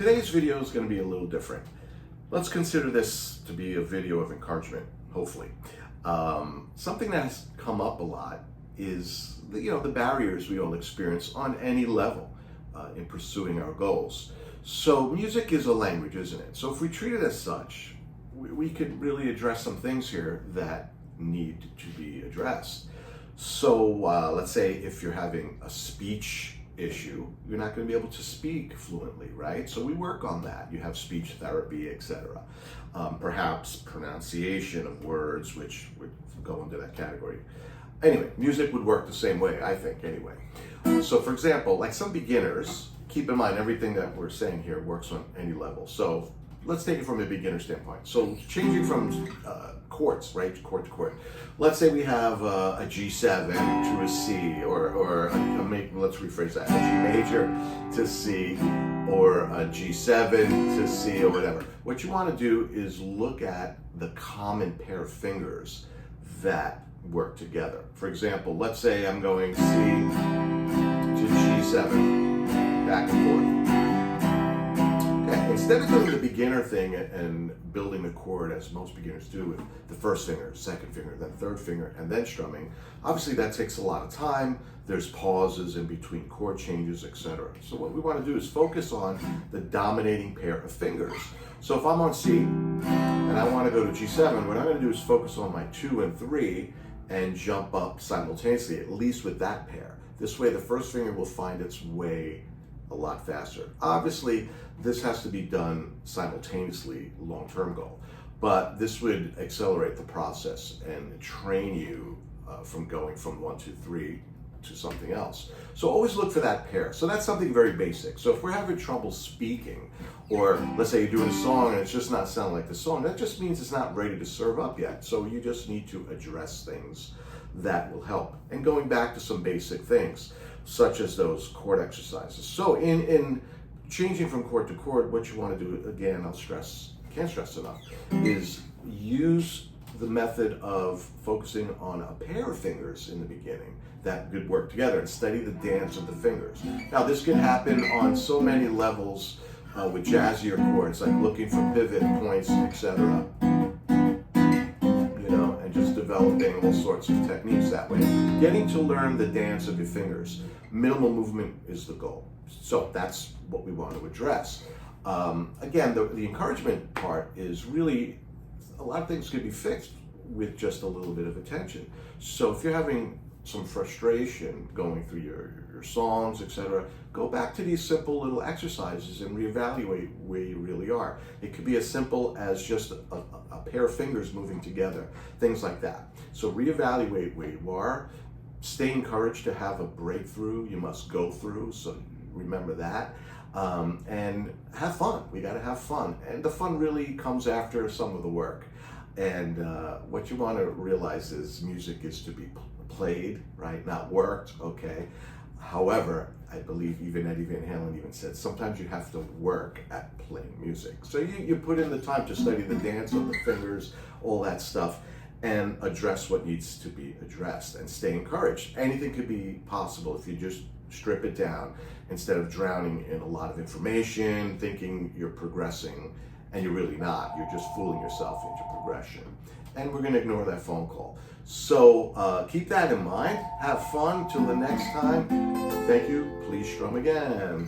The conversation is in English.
Today's video is going to be a little different. Let's consider this to be a video of encouragement, hopefully. Something that has come up a lot is the barriers we all experience on any level in pursuing our goals. So music is a language, isn't it? So if we treat it as such, we could really address some things here that need to be addressed. So let's say if you're having a speech issue, you're not going to be able to speak fluently, right? So we work on that. You have speech therapy, etc. Perhaps pronunciation of words, which would go into that category. Anyway, music would work the same way, I think, anyway. So for example, like some beginners, keep in mind everything that we're saying here works on any level. So let's take it from a beginner standpoint. So changing from chords, right, chord to chord. Let's say we have a G7 to a C, or let's rephrase that, a G major to C, or a G7 to C, or whatever. What you want to do is look at the common pair of fingers that work together. For example, let's say I'm going C to G7, back and forth. Instead of doing the beginner thing and building the chord as most beginners do with the first finger, second finger, then third finger, and then strumming, obviously that takes a lot of time. There's pauses in between chord changes, etc. So what we want to do is focus on the dominating pair of fingers. So if I'm on C and I want to go to G7, what I'm going to do is focus on my 2 and 3 and jump up simultaneously, at least with that pair. This way the first finger will find its way a lot faster. Obviously, this has to be done simultaneously, long-term goal, but this would accelerate the process and train you from going from 1, 2, 3 to something else. So always look for that pair. So that's something very basic. So if we're having trouble speaking, or let's say you're doing a song and it's just not sounding like the song, that just means it's not ready to serve up yet. So you just need to address things that will help. And going back to some basic things, such as those chord exercises. So in changing from chord to chord, what you want to do, again, can't stress enough, is use the method of focusing on a pair of fingers in the beginning that could work together and study the dance of the fingers. Now this can happen on so many levels with jazzier chords, like looking for pivot points, etc. Developing all sorts of techniques that way. Getting to learn the dance of your fingers. Minimal movement is the goal. So that's what we want to address. Again, the encouragement part is really, a lot of things can be fixed with just a little bit of attention. So if you're having some frustration going through your songs, etc., go back to these simple little exercises and reevaluate where you really are. It could be as simple as just a pair of fingers moving together, things like that. So reevaluate where you are. Stay encouraged to have a breakthrough you must go through, so remember that. And have fun. We got to have fun. And the fun really comes after some of the work. And what you want to realize is music is to be played, right? Not worked, okay? However, I believe even Eddie Van Halen even said sometimes you have to work at playing music. So you put in the time to study the dance of the fingers, all that stuff, and address what needs to be addressed and stay encouraged. Anything could be possible if you just strip it down instead of drowning in a lot of information, thinking you're progressing, and you're really not. You're just fooling yourself into progression. And we're going to ignore that phone call. So keep that in mind. Have fun till the next time. Thank you. Please strum again.